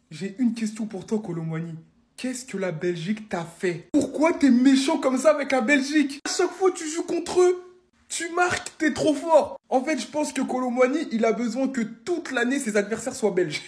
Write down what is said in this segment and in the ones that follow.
J'ai une question pour toi, Colomwani. Qu'est-ce que la Belgique t'a fait? Pourquoi t'es méchant comme ça avec la Belgique? À chaque fois que tu joues contre eux, tu marques, t'es trop fort. En fait, je pense que Colomwani, il a besoin que toute l'année, ses adversaires soient belges.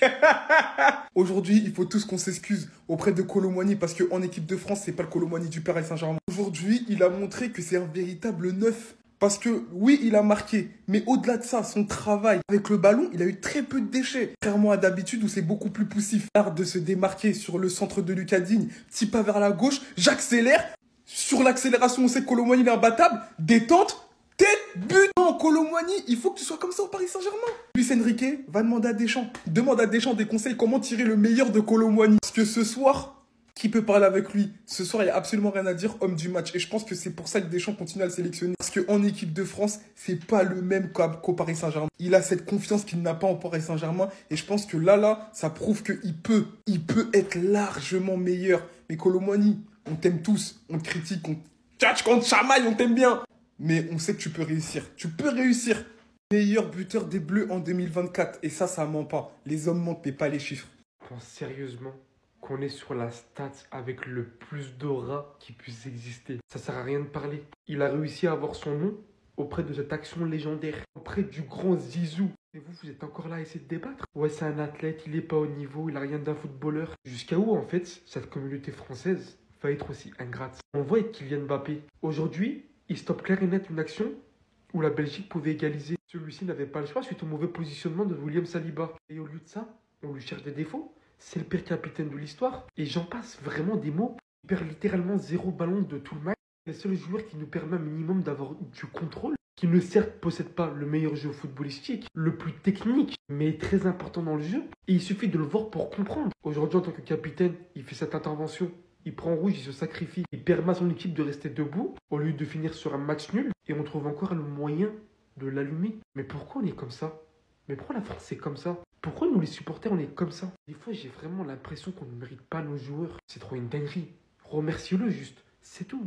Aujourd'hui, il faut tous qu'on s'excuse auprès de Colomwani parce qu'en équipe de France, c'est pas le Colomwani du Paris Saint-Germain. Aujourd'hui, il a montré que c'est un véritable neuf. Parce que oui, il a marqué, mais au-delà de ça, son travail avec le ballon, il a eu très peu de déchets. Contrairement à d'habitude où c'est beaucoup plus poussif. L'art de se démarquer sur le centre de Lucas Digne, petit pas vers la gauche, j'accélère. Sur l'accélération, on sait que Colomwani il est imbattable. Détente, tête, but. Non, Colomwani, il faut que tu sois comme ça au Paris Saint-Germain. Luis Enrique va demander à Deschamps. Demande à Deschamps des conseils comment tirer le meilleur de Colomwani. Parce que ce soir... Qui peut parler avec lui? Ce soir, il n'y a absolument rien à dire, homme du match. Et je pense que c'est pour ça que Deschamps continue à le sélectionner. Parce qu'en équipe de France, c'est pas le même qu'au Paris Saint-Germain. Il a cette confiance qu'il n'a pas au Paris Saint-Germain. Et je pense que là, ça prouve qu'il peut. Il peut être largement meilleur. Mais Colomwani, on t'aime tous. On te critique, on te tchatche, on te chamaille, on t'aime bien. Mais on sait que tu peux réussir. Tu peux réussir. Meilleur buteur des Bleus en 2024. Et ça ment pas. Les hommes mentent, mais pas les chiffres. Pense sérieusement qu'on est sur la stat avec le plus d'aura qui puisse exister. Ça sert à rien de parler. Il a réussi à avoir son nom auprès de cette action légendaire, auprès du grand Zizou. Et vous êtes encore là à essayer de débattre? Ouais, c'est un athlète, il est pas au niveau, il a rien d'un footballeur. Jusqu'à où, en fait, cette communauté française va être aussi ingrate? On voit avec Kylian Mbappé. Aujourd'hui, il stoppe clair et net une action où la Belgique pouvait égaliser. Celui-ci n'avait pas le choix suite au mauvais positionnement de William Saliba. Et au lieu de ça, on lui cherche des défauts. C'est le pire capitaine de l'histoire. Et j'en passe vraiment des mots. Il perd littéralement 0 ballon de tout le match. C'est le seul joueur qui nous permet un minimum d'avoir du contrôle. Qui ne certes possède pas le meilleur jeu footballistique, le plus technique, mais très important dans le jeu. Et il suffit de le voir pour comprendre. Aujourd'hui, en tant que capitaine, il fait cette intervention. Il prend rouge, il se sacrifie. Il permet à son équipe de rester debout au lieu de finir sur un match nul. Et on trouve encore le moyen de l'allumer. Mais pourquoi on est comme ça? Mais pourquoi la France est comme ça? Pourquoi nous les supporters on est comme ça? Des fois j'ai vraiment l'impression qu'on ne mérite pas nos joueurs. C'est trop une dinguerie. Remercie-le juste. C'est tout.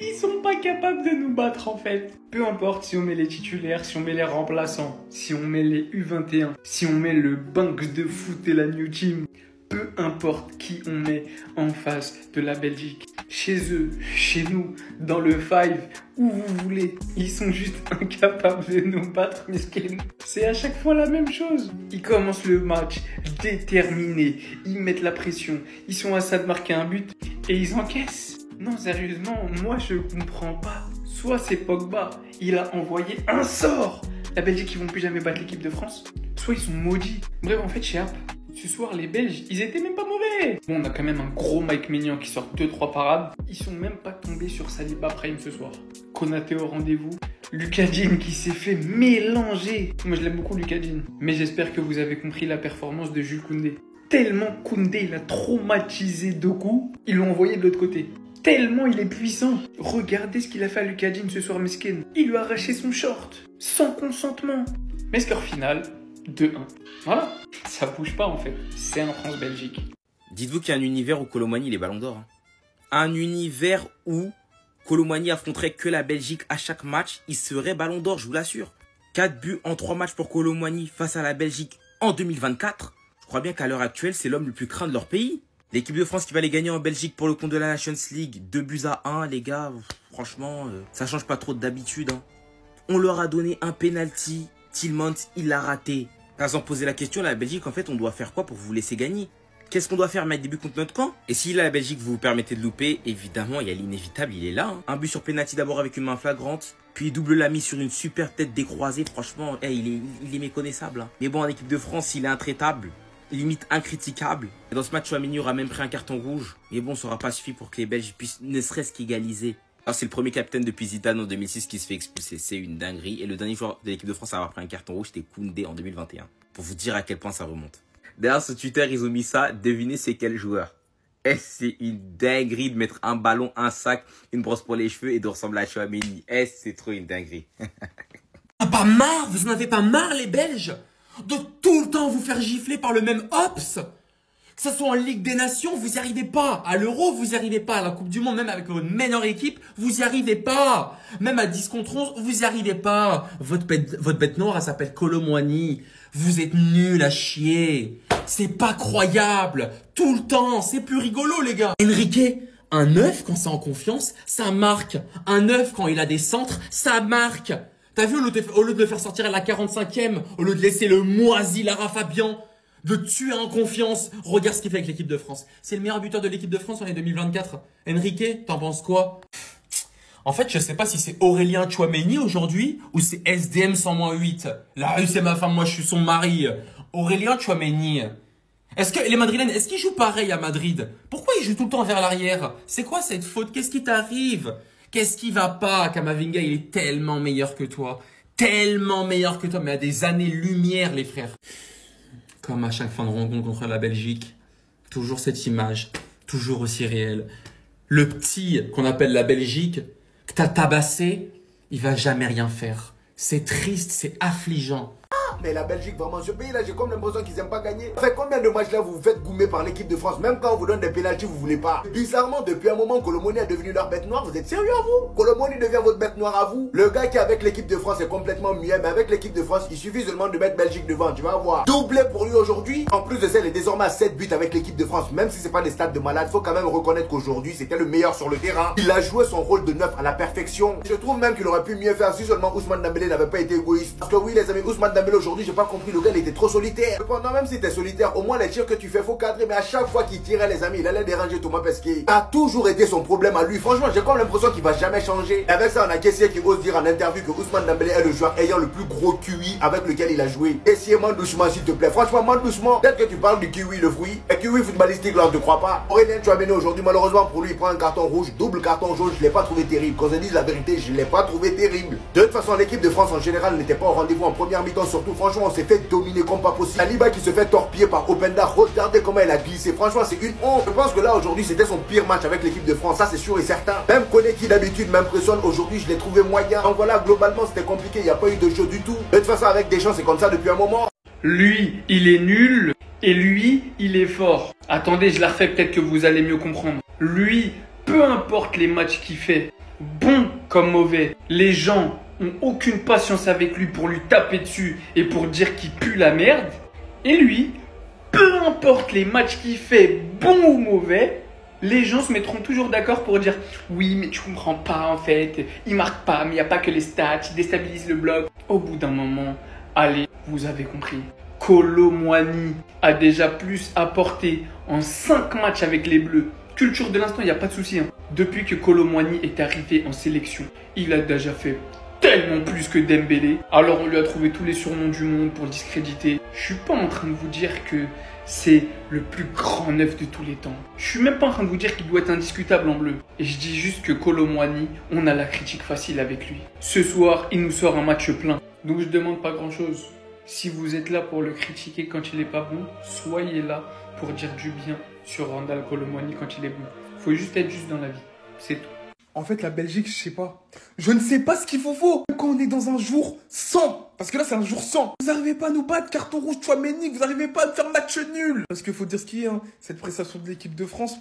Ils sont pas capables de nous battre en fait. Peu importe si on met les titulaires, si on met les remplaçants, si on met les U21, si on met le Banks de foot et la New Team. Peu importe qui on met en face de la Belgique. Chez eux, chez nous, dans le five, où vous voulez. Ils sont juste incapables de nous battre, mesquins. C'est à chaque fois la même chose. Ils commencent le match déterminés. Ils mettent la pression. Ils sont à ça de marquer un but et ils encaissent. Non, sérieusement, moi je comprends pas. Soit c'est Pogba, il a envoyé un sort. La Belgique, ils vont plus jamais battre l'équipe de France. Soit ils sont maudits. Bref, en fait, chez App, ce soir, les Belges, ils étaient même pas mauvais. Bon, on a quand même un gros Mike Maignan qui sort 2-3 parades. Ils sont même pas tombés sur Saliba Prime ce soir. Konaté au rendez-vous. Lucas Digne qui s'est fait mélanger. Moi, je l'aime beaucoup, Lucas Digne. Mais j'espère que vous avez compris la performance de Jules Koundé. Tellement Koundé, il a traumatisé Doku, ils l'ont envoyé de l'autre côté. Tellement il est puissant. Regardez ce qu'il a fait à Lucas Digne ce soir, mesquin. Il lui a arraché son short, sans consentement. Mais score final, 2-1. Voilà, ça bouge pas en fait. C'est un France-Belgique. Dites-vous qu'il y a un univers où Colomwani il est ballon d'or. Un univers où Colomwani affronterait que la Belgique à chaque match, il serait ballon d'or, je vous l'assure. 4 buts en 3 matchs pour Colomwani face à la Belgique en 2024. Je crois bien qu'à l'heure actuelle, c'est l'homme le plus craint de leur pays. L'équipe de France qui va les gagner en Belgique pour le compte de la Nations League, 2-1, les gars, franchement, ça change pas trop d'habitude. Hein. On leur a donné un penalty, Tillmans, il l'a raté. Sans poser la question, la Belgique, en fait, on doit faire quoi pour vous laisser gagner? Qu'est-ce qu'on doit faire, mettre des buts contre notre camp? Et si là, la Belgique, vous vous permettez de louper, évidemment, il y a l'inévitable, il est là. Hein. Un but sur penalty d'abord avec une main flagrante, puis double la mise sur une super tête décroisée. Franchement, il est méconnaissable. Hein. Mais bon, en équipe de France, il est intraitable. Limite incriticable. Et dans ce match, Chouameni aura même pris un carton rouge. Mais bon, ça n'aura pas suffi pour que les Belges puissent ne serait-ce qu'égaliser. Alors c'est le premier capitaine depuis Zidane en 2006 qui se fait expulser. C'est une dinguerie. Et le dernier joueur de l'équipe de France à avoir pris un carton rouge, c'était Koundé en 2021. Pour vous dire à quel point ça remonte. Derrière ce Twitter, ils ont mis ça. Devinez c'est quel joueur. Et c'est une dinguerie de mettre un ballon, un sac, une brosse pour les cheveux et de ressembler à Chouameni. Et c'est trop une dinguerie. Ah, pas marre? Vous en avez pas marre, les Belges? De tout le temps vous faire gifler par le même Hops? Que ce soit en Ligue des Nations, vous y arrivez pas. À l'Euro, vous y arrivez pas. À la Coupe du Monde, même avec votre meilleure équipe, vous y arrivez pas. Même à 10 contre 11, vous y arrivez pas. Votre bête noire, elle s'appelle Colomwani. Vous êtes nuls à chier. C'est pas croyable. Tout le temps, c'est plus rigolo les gars. Enrique, un 9 quand c'est en confiance, ça marque. Un 9 quand il a des centres, ça marque. T'as vu, au lieu de le faire sortir à la 45e, au lieu de laisser le moisi Lara Fabian, de tuer en confiance, regarde ce qu'il fait avec l'équipe de France. C'est le meilleur buteur de l'équipe de France en l'année 2024. Enrique, t'en penses quoi? En fait, je sais pas si c'est Aurélien Tchouaméni aujourd'hui ou c'est SDM 100-8. La rue, c'est ma femme, moi je suis son mari. Aurélien Tchouaméni. Est-ce que les Madrilènes, est-ce qu'ils jouent pareil à Madrid? Pourquoi ils jouent tout le temps vers l'arrière? C'est quoi cette faute? Qu'est-ce qui t'arrive? Qu'est-ce qui va pas? Kamavinga, il est tellement meilleur que toi. Tellement meilleur que toi, mais à des années-lumière, les frères. Comme à chaque fin de rencontre contre la Belgique. Toujours cette image. Toujours aussi réelle. Le petit qu'on appelle la Belgique, que t'as tabassé, il va jamais rien faire. C'est triste, c'est affligeant. Mais la Belgique, vraiment, ce pays-là, j'ai comme l'impression qu'ils n'aiment pas gagner. Ça fait combien de matchs là vous vous faites goumer par l'équipe de France? Même quand on vous donne des pénaltys, vous voulez pas. Bizarrement, depuis un moment, Colomoni est devenu leur bête noire. Vous êtes sérieux à vous? Colomoni devient votre bête noire à vous? Le gars qui est avec l'équipe de France est complètement muet, mais avec l'équipe de France, il suffit seulement de mettre Belgique devant. Tu vas voir. Doublé pour lui aujourd'hui. En plus de ça, il est désormais à 7 buts avec l'équipe de France. Même si c'est pas des stats de malade, faut quand même reconnaître qu'aujourd'hui, c'était le meilleur sur le terrain. Il a joué son rôle de neuf à la perfection. Je trouve même qu'il aurait pu mieux faire si seulement Ousmane Dembélé n'avait pas été égoïste. Parce que oui, les amis, Ousmane Dembélé aujourd'hui, j'ai pas compris, le gars il était trop solitaire. Cependant, même si t'es solitaire, au moins les tirs que tu fais, faut cadrer. Mais à chaque fois qu'il tirait, les amis, il allait déranger Thomas Pesquet. A toujours été son problème à lui. Franchement, j'ai comme l'impression qu'il va jamais changer. Et avec ça, on a Kessié qui ose dire en interview que Ousmane Dembélé est le joueur ayant le plus gros QI avec lequel il a joué. Kessié, monte doucement s'il te plaît. Franchement, monte doucement. Peut-être que tu parles du kiwi, le fruit. Et kiwi footballistique, là, on te croit pas. Aurélien Tchouaméni aujourd'hui, malheureusement pour lui, il prend un carton rouge, double carton jaune. Je l'ai pas trouvé terrible. Quand je dis la vérité, je l'ai pas trouvé terrible. De toute façon, l'équipe de France en général n'était pas au rendez-vous en première mi-temps. Surtout, franchement, on s'est fait dominer comme pas possible. Saliba qui se fait torpiller par Openda. Regardez comment elle a glissé. Franchement, c'est une honte. Je pense que là, aujourd'hui, c'était son pire match avec l'équipe de France. Ça, c'est sûr et certain. Même Koné qui d'habitude m'impressionne, aujourd'hui, je l'ai trouvé moyen. Donc voilà, globalement, c'était compliqué. Il n'y a pas eu de jeu du tout. De toute façon, avec Deschamps, c'est comme ça depuis un moment. Lui, il est nul et lui, il est fort. Attendez, je la refais, peut-être que vous allez mieux comprendre. Lui, peu importe les matchs qu'il fait, bon comme mauvais, les gens ont aucune patience avec lui pour lui taper dessus et pour dire qu'il pue la merde. Et lui, peu importe les matchs qu'il fait, bon ou mauvais, les gens se mettront toujours d'accord pour dire « Oui, mais tu comprends pas en fait, il marque pas, mais il n'y a pas que les stats, il déstabilise le bloc. » Au bout d'un moment, allez, vous avez compris. Kolo Muani a déjà plus apporté en 5 matchs avec les Bleus. Culture de l'instant, il n'y a pas de souci. Depuis que Kolo Muani est arrivé en sélection, il a déjà fait tellement plus que Dembélé. Alors on lui a trouvé tous les surnoms du monde pour le discréditer. Je suis pas en train de vous dire que c'est le plus grand neuf de tous les temps. Je suis même pas en train de vous dire qu'il doit être indiscutable en bleu. Et je dis juste que Kolo Muani, on a la critique facile avec lui. Ce soir, il nous sort un match plein. Donc je demande pas grand chose. Si vous êtes là pour le critiquer quand il est pas bon, soyez là pour dire du bien sur Randal Kolo Muani quand il est bon. Faut juste être juste dans la vie. C'est tout. En fait, la Belgique, je sais pas. Je ne sais pas ce qu'il faut. Quand on est dans un jour sans, parce que là, c'est un jour sans. Vous n'arrivez pas à nous battre, carton rouge, Tchouaméni, vous n'arrivez pas à faire match nul. Parce qu'il faut dire ce qu'il y a, hein. Cette prestation de l'équipe de France,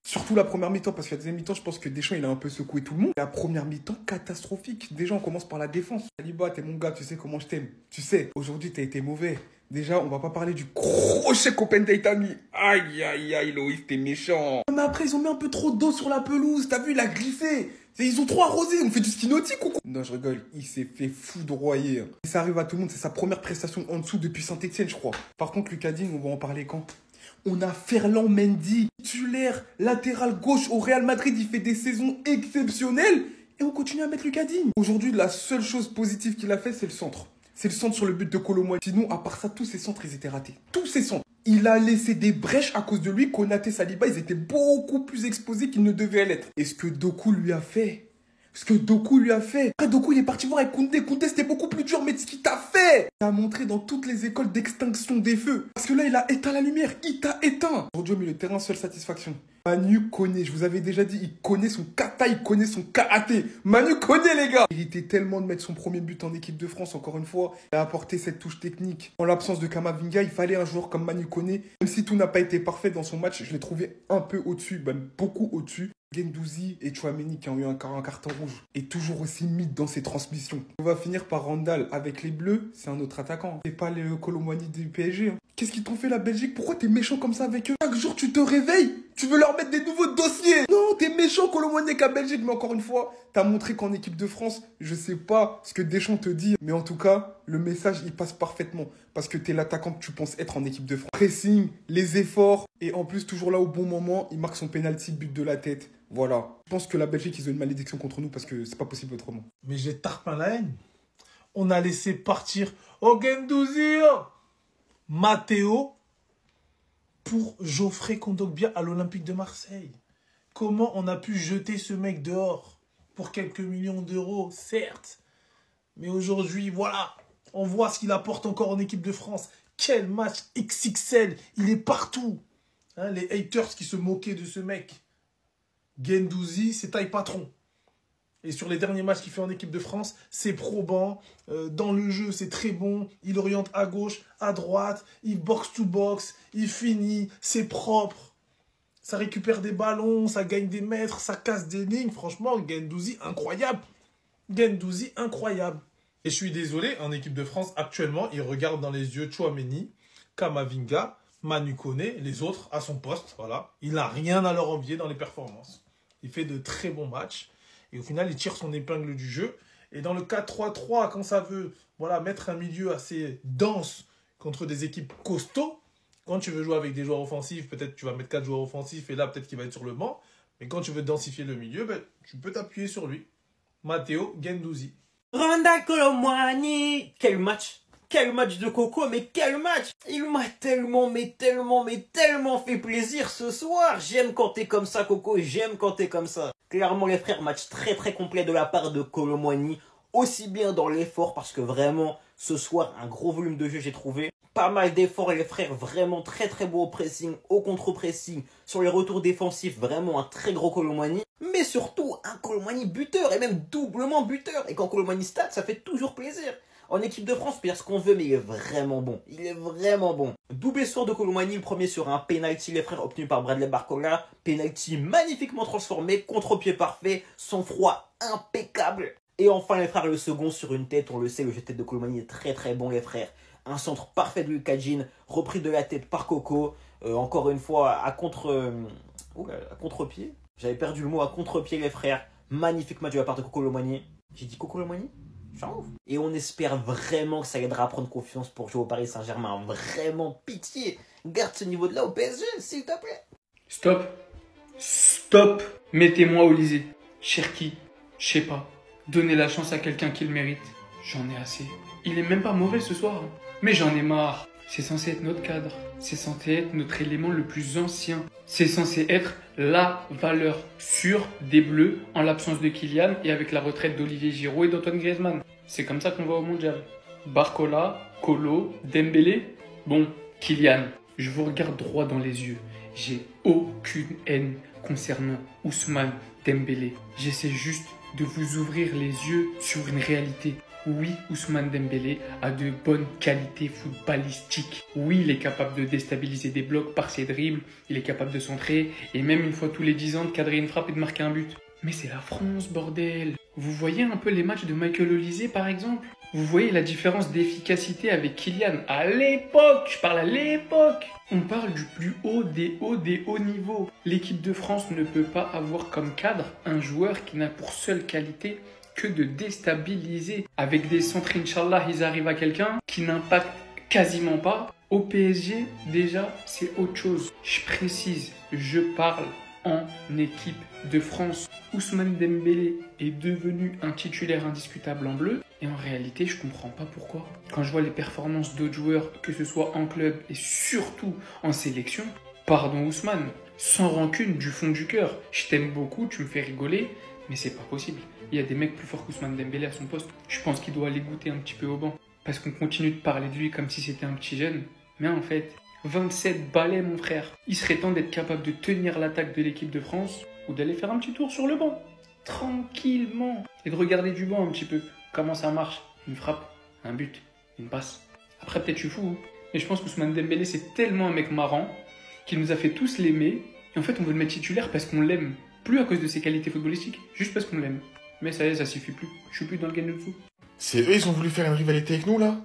surtout la première mi-temps, parce qu'à la deuxième mi-temps, je pense que Deschamps, il a un peu secoué tout le monde. La première mi-temps, catastrophique. Déjà, on commence par la défense. Saliba, t'es mon gars, tu sais comment je t'aime. Tu sais, aujourd'hui, t'as été mauvais. Déjà, on va pas parler du crochet qu'Openda t'a mis. Aïe, aïe, aïe, Loïs, t'es méchant. Mais après, ils ont mis un peu trop d'eau sur la pelouse. T'as vu, il a glissé. Ils ont trop arrosé. On fait du ski nautique ou quoi? Non, je rigole. Il s'est fait foudroyer. Ça arrive à tout le monde. C'est sa première prestation en dessous depuis Saint-Etienne, je crois. Par contre, Lucas Digne, on va en parler quand? On a Ferland Mendy, titulaire, latéral gauche au Real Madrid. Il fait des saisons exceptionnelles. Et on continue à mettre Lucas Digne. Aujourd'hui, la seule chose positive qu'il a fait, c'est le centre. C'est le centre sur le but de Kolo Muani. Sinon, à part ça, tous ses centres, ils étaient ratés. Tous ses centres. Il a laissé des brèches à cause de lui. Konaté, Saliba, ils étaient beaucoup plus exposés qu'ils ne devaient l'être. Et ce que Doku lui a fait... Après, Doku, il est parti voir avec Koundé. Koundé, c'était beaucoup plus dur, mais ce qu'il t'a fait, il a montré dans toutes les écoles d'extinction des feux. Parce que là, il a éteint la lumière. Il t'a éteint. Aujourd'hui, au milieu de terrain, seule satisfaction. Manu Koné, je vous avais déjà dit, il connaît son kata, il connaît son karaté. Manu Koné, les gars. Il méritait tellement de mettre son premier but en équipe de France, encore une fois. Il a apporté cette touche technique. En l'absence de Kamavinga, il fallait un joueur comme Manu Koné. Même si tout n'a pas été parfait dans son match, je l'ai trouvé un peu au-dessus, même beaucoup au-dessus. Guendouzi et Tchouaméni qui ont eu un carton rouge et toujours aussi mythe dans ses transmissions. On va finir par Randall avec les Bleus, c'est un autre attaquant. C'est pas le Kolo Muani du PSG. Qu'est-ce qu'ils t'ont fait la Belgique? Pourquoi t'es méchant comme ça avec eux? Chaque jour tu te réveilles, tu veux leur mettre des nouveaux dossiers. Non, t'es méchant Kolo Muani avec la Belgique, mais encore une fois, t'as montré qu'en équipe de France, je sais pas ce que Deschamps te dit, mais en tout cas, le message il passe parfaitement parce que t'es l'attaquant que tu penses être en équipe de France. Pressing, les efforts et en plus toujours là au bon moment, il marque son penalty but de la tête. Voilà. Je pense que la Belgique, ils ont une malédiction contre nous parce que c'est pas possible autrement. Mais j'ai tarpin la haine. On a laissé partir Guendouzi, Matteo pour Geoffrey Kondogbia à l'Olympique de Marseille. Comment on a pu jeter ce mec dehors pour quelques millions d'euros, certes. Mais aujourd'hui, voilà, on voit ce qu'il apporte encore en équipe de France. Quel match XXL, il est partout. Hein, les haters qui se moquaient de ce mec. Guendouzi, c'est taille patron. Et sur les derniers matchs qu'il fait en équipe de France, c'est probant. Dans le jeu, c'est très bon. Il oriente à gauche, à droite. Il box to box. Il finit. C'est propre. Ça récupère des ballons. Ça gagne des mètres. Ça casse des lignes. Franchement, Guendouzi, incroyable. Guendouzi, incroyable. Et je suis désolé, en équipe de France, actuellement, il regarde dans les yeux Tchouaméni, Kamavinga, Manu Koné, les autres à son poste. Voilà. Il n'a rien à leur envier dans les performances. Il fait de très bons matchs. Et au final, il tire son épingle du jeu. Et dans le 4-3-3, quand ça veut voilà, mettre un milieu assez dense contre des équipes costauds, quand tu veux jouer avec des joueurs offensifs, peut-être tu vas mettre 4 joueurs offensifs et là, peut-être qu'il va être sur le banc. Mais quand tu veux densifier le milieu, ben, tu peux t'appuyer sur lui. Matteo Guendouzi. Randall Kolo Muani. Quel match! Quel match de Coco, mais quel match! Il m'a tellement fait plaisir ce soir. J'aime quand t'es comme ça, Coco, j'aime quand t'es comme ça. Clairement, les frères, match très complet de la part de Kolo Muani. Aussi bien dans l'effort, parce que vraiment, ce soir, un gros volume de jeu, j'ai trouvé. Pas mal d'efforts, les frères, vraiment très beau au pressing, au contre-pressing. Sur les retours défensifs, vraiment un très gros Kolo Muani. Mais surtout, un Kolo Muani buteur, et même doublement buteur. Et quand Kolo Muani stat, ça fait toujours plaisir. En équipe de France, on peut dire ce qu'on veut, mais il est vraiment bon. Il est vraiment bon. Double sort de Kolo Muani, le premier sur un penalty, les frères, obtenu par Bradley Barcola. Penalty magnifiquement transformé, contre-pied parfait, sang froid impeccable. Et enfin, les frères, le second sur une tête, on le sait, le jet de tête de Kolo Muani est très bon, les frères. Un centre parfait de Lucas Jean, repris de la tête par Coco. Encore une fois, à contre-pied. J'avais perdu le mot, à contre-pied, les frères. Magnifique match de la part de Kolo Muani. J'ai dit Kolo Muani? Et on espère vraiment que ça aidera à prendre confiance pour jouer au Paris Saint-Germain. Vraiment, pitié. Garde ce niveau de là au PSG, s'il te plaît. Stop. Mettez-moi au Élysée. Cherki, je sais pas. Donnez la chance à quelqu'un qui le mérite. J'en ai assez. Il est même pas mauvais ce soir. Mais j'en ai marre. C'est censé être notre cadre. C'est censé être notre élément le plus ancien. C'est censé être la valeur sûre des Bleus en l'absence de Kylian et avec la retraite d'Olivier Giroud et d'Antoine Griezmann. C'est comme ça qu'on va au mondial. Barcola, Kolo, Dembélé. Bon, Kylian, je vous regarde droit dans les yeux. J'ai aucune haine concernant Ousmane Dembélé. J'essaie juste de vous ouvrir les yeux sur une réalité. Oui, Ousmane Dembélé a de bonnes qualités footballistiques. Oui, il est capable de déstabiliser des blocs par ses dribbles, il est capable de centrer et même une fois tous les 10 ans de cadrer une frappe et de marquer un but. Mais c'est la France, bordel. Vous voyez un peu les matchs de Michael Olise par exemple? Vous voyez la différence d'efficacité avec Kylian à l'époque, je parle à l'époque. On parle du plus haut des hauts niveaux. L'équipe de France ne peut pas avoir comme cadre un joueur qui n'a pour seule qualité que de déstabiliser. Avec des centres, Inch'Allah, ils arrivent à quelqu'un qui n'impacte quasiment pas. Au PSG, déjà, c'est autre chose. Je précise, je parle en équipe de France. Ousmane Dembélé est devenu un titulaire indiscutable en bleu. Et en réalité, je comprends pas pourquoi. Quand je vois les performances d'autres joueurs, que ce soit en club et surtout en sélection, pardon Ousmane, sans rancune, du fond du cœur, je t'aime beaucoup, tu me fais rigoler, mais c'est pas possible. Il y a des mecs plus forts qu'Ousmane Dembélé à son poste. Je pense qu'il doit aller goûter un petit peu au banc. Parce qu'on continue de parler de lui comme si c'était un petit jeune. Mais en fait, 27 balais, mon frère. Il serait temps d'être capable de tenir l'attaque de l'équipe de France ou d'aller faire un petit tour sur le banc. Tranquillement. Et de regarder du banc un petit peu. Comment ça marche. Une frappe, un but, une passe. Après, peut-être je suis fou. Mais je pense qu'Ousmane Dembélé, c'est tellement un mec marrant qu'il nous a fait tous l'aimer. Et en fait, on veut le mettre titulaire parce qu'on l'aime. Plus à cause de ses qualités footballistiques, juste parce qu'on l'aime. Mais ça y est, ça suffit plus. Je suis plus dans le Genjutsu. C'est eux, ils ont voulu faire une rivalité avec nous, là?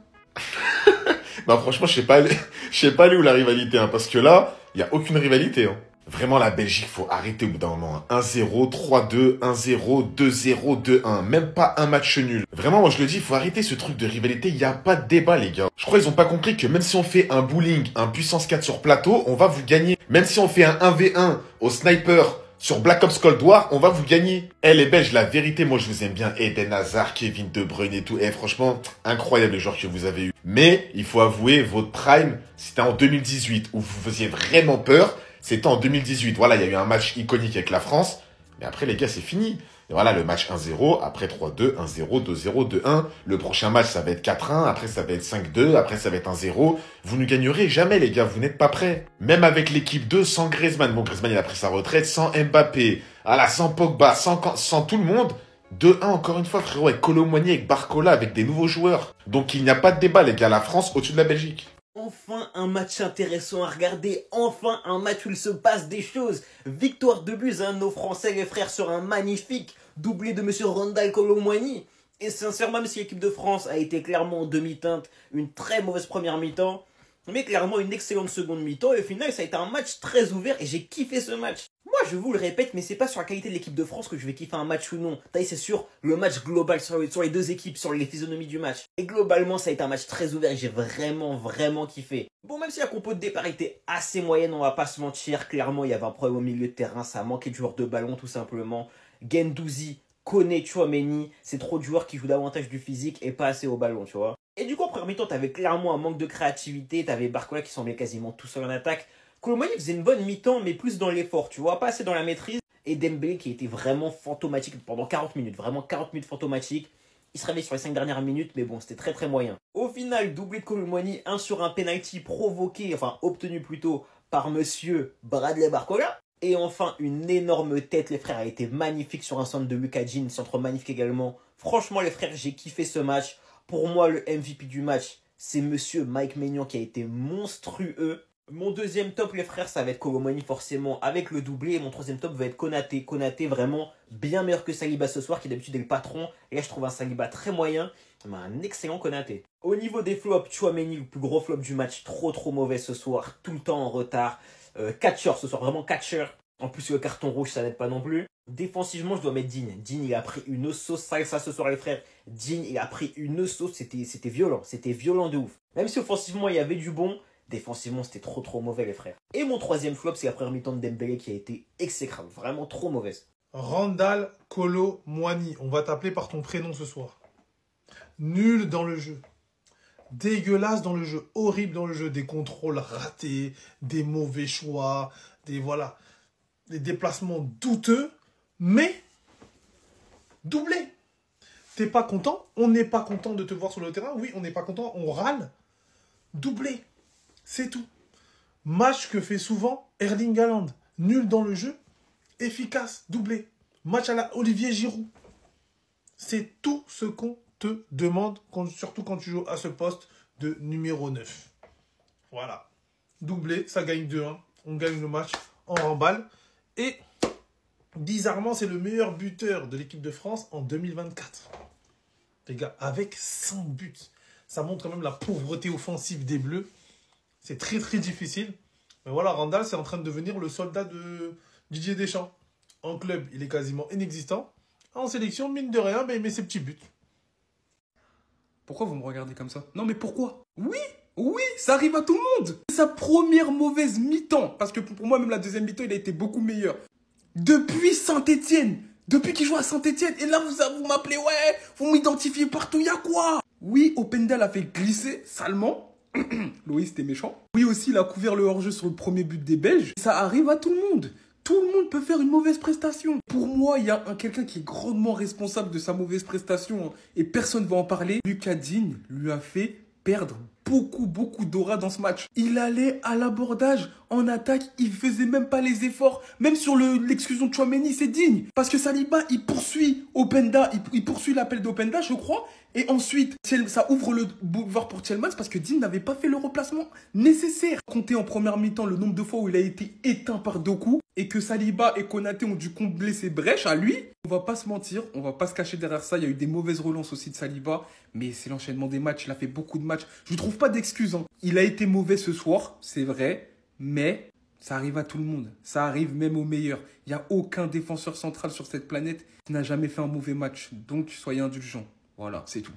Non, franchement, je sais pas aller où la rivalité, hein, parce que là, il y a aucune rivalité, hein. Vraiment, la Belgique, faut arrêter au bout d'un moment. 1-0, 3-2, 1-0, 2-0, 2-1. Même pas un match nul. Vraiment, moi, je le dis, il faut arrêter ce truc de rivalité. Il n'y a pas de débat, les gars. Je crois qu'ils ont pas compris que même si on fait un bowling, un puissance 4 sur plateau, on va vous gagner. Même si on fait un 1v1 au sniper sur Black Ops Cold War, on va vous gagner. Eh, les Belges, la vérité, moi, je vous aime bien. Eden Hazard, Kevin De Bruyne et tout. Eh, franchement, incroyable les joueurs que vous avez eu. Mais, il faut avouer, votre prime, c'était en 2018, où vous faisiez vraiment peur. C'était en 2018. Voilà, il y a eu un match iconique avec la France. Mais après, les gars, c'est fini. Et voilà, le match 1-0, après 3-2, 1-0, 2-0, 2-1. Le prochain match, ça va être 4-1. Après, ça va être 5-2. Après, ça va être 1-0. Vous ne gagnerez jamais, les gars. Vous n'êtes pas prêts. Même avec l'équipe 2, sans Griezmann. Bon, Griezmann, il a pris sa retraite. Sans Mbappé. Voilà, sans Pogba. Sans tout le monde. 2-1, encore une fois, frérot. Avec Kolo Muani, avec Barcola, avec des nouveaux joueurs. Donc, il n'y a pas de débat, les gars. La France, au-dessus de la Belgique. Enfin un match intéressant à regarder, enfin un match où il se passe des choses. Victoire de buts, hein, nos Français les frères sur un magnifique doublé de monsieur Randal Kolo Muani. Et sincèrement, même si l'équipe de France a été clairement en demi-teinte, une très mauvaise première mi-temps, mais clairement une excellente seconde mi-temps, et au final ça a été un match très ouvert et j'ai kiffé ce match. Moi je vous le répète, mais c'est pas sur la qualité de l'équipe de France que je vais kiffer un match ou non. C'est sur le match global, sur les deux équipes, sur les physionomies du match. Et globalement ça a été un match très ouvert et j'ai vraiment kiffé. Bon, même si la compo de départ était assez moyenne, on va pas se mentir, clairement il y avait un problème au milieu de terrain, ça manquait de joueurs de ballon tout simplement. Guendouzi, Koné, Tchouaméni, c'est trop de joueurs qui jouent davantage du physique et pas assez au ballon, tu vois. Et du coup, en première mi-temps, t'avais clairement un manque de créativité, t'avais Barcola qui semblait quasiment tout seul en attaque. Kolo Muani faisait une bonne mi-temps, mais plus dans l'effort, tu vois, pas assez dans la maîtrise. Et Dembélé qui était vraiment fantomatique pendant 40 minutes, vraiment 40 minutes fantomatiques. Il se réveille sur les 5 dernières minutes, mais bon, c'était très moyen. Au final, doublé de Kolo Muani, 1 sur un penalty provoqué, enfin obtenu plutôt, par monsieur Bradley Barcola. Et enfin, une énorme tête, les frères, a été magnifique sur un centre de Lucas Digne, centre magnifique également. Franchement, les frères, j'ai kiffé ce match. Pour moi, le MVP du match, c'est monsieur Mike Maignan qui a été monstrueux. Mon deuxième top, les frères, ça va être Kolo Muani forcément avec le doublé. Et mon troisième top va être Konaté. Konaté vraiment bien meilleur que Saliba ce soir, qui d'habitude est le patron. Et là, je trouve un Saliba très moyen, mais un excellent Konaté. Au niveau des flops, Tchouaméni, le plus gros flop du match, trop mauvais ce soir, tout le temps en retard. Catcher ce soir, vraiment catcher. En plus, le carton rouge, ça n'aide pas non plus. Défensivement, je dois mettre Digne. Digne, il a pris une sauce ça ce soir, les frères. Digne, il a pris une sauce, c'était violent. C'était violent de ouf. Même si offensivement, il y avait du bon, défensivement, c'était trop mauvais, les frères. Et mon troisième flop, c'est la première mi-temps de Dembélé qui a été exécrable. Vraiment trop mauvaise. Randal Kolo Muani, on va t'appeler par ton prénom ce soir. Nul dans le jeu. Dégueulasse dans le jeu, horrible dans le jeu, des contrôles ratés, des mauvais choix, des déplacements douteux, mais doublé. T'es pas content? On n'est pas content de te voir sur le terrain. Oui, on n'est pas content, on râle. Doublé, c'est tout. Match que fait souvent Erling Haaland. Nul dans le jeu, efficace, doublé. Match à la Olivier Giroud. C'est tout ce qu'on te demande, surtout quand tu joues à ce poste de numéro 9. Voilà. Doublé, ça gagne 2-1. On gagne le match en remballe. Et bizarrement, c'est le meilleur buteur de l'équipe de France en 2024. Les gars, avec 5 buts. Ça montre quand même la pauvreté offensive des Bleus. C'est très difficile. Mais voilà, Randal, c'est en train de devenir le soldat de Didier Deschamps. En club, il est quasiment inexistant. En sélection, mine de rien, mais il met ses petits buts. Pourquoi vous me regardez comme ça? Non, mais pourquoi? Oui, ça arrive à tout le monde. C'est sa première mauvaise mi-temps. Parce que pour moi, même la deuxième mi-temps, il a été beaucoup meilleur. Depuis Saint-Etienne. Depuis qu'il joue à Saint-Etienne. Et là, vous m'appelez, ouais, vous m'identifiez partout, y a quoi? Oui, Openda l'a fait glisser salement. Loïs, t'es méchant. Oui, aussi, il a couvert le hors-jeu sur le premier but des Belges. Ça arrive à tout le monde. Tout le monde peut faire une mauvaise prestation. Pour moi, il y a quelqu'un qui est grandement responsable de sa mauvaise prestation, hein, et personne ne va en parler. Lucas Digne lui a fait perdre beaucoup d'aura dans ce match. Il allait à l'abordage, en attaque, il faisait même pas les efforts. Même sur l'exclusion de Tchouaméni, c'est digne. Parce que Saliba, il poursuit Openda, il poursuit l'appel d'Openda, je crois. Et ensuite, ça ouvre le boulevard pour Tielemans parce que Digne n'avait pas fait le replacement nécessaire. Comptez en première mi-temps le nombre de fois où il a été éteint par Doku et que Saliba et Konaté ont dû combler ses brèches à lui. On va pas se mentir, on va pas se cacher derrière ça. Il y a eu des mauvaises relances aussi de Saliba, mais c'est l'enchaînement des matchs. Il a fait beaucoup de matchs. Je ne trouve pas d'excuses. Il a été mauvais ce soir, c'est vrai, mais ça arrive à tout le monde. Ça arrive même aux meilleurs. Il n'y a aucun défenseur central sur cette planète qui n'a jamais fait un mauvais match. Donc, soyez indulgents. Voilà, c'est tout.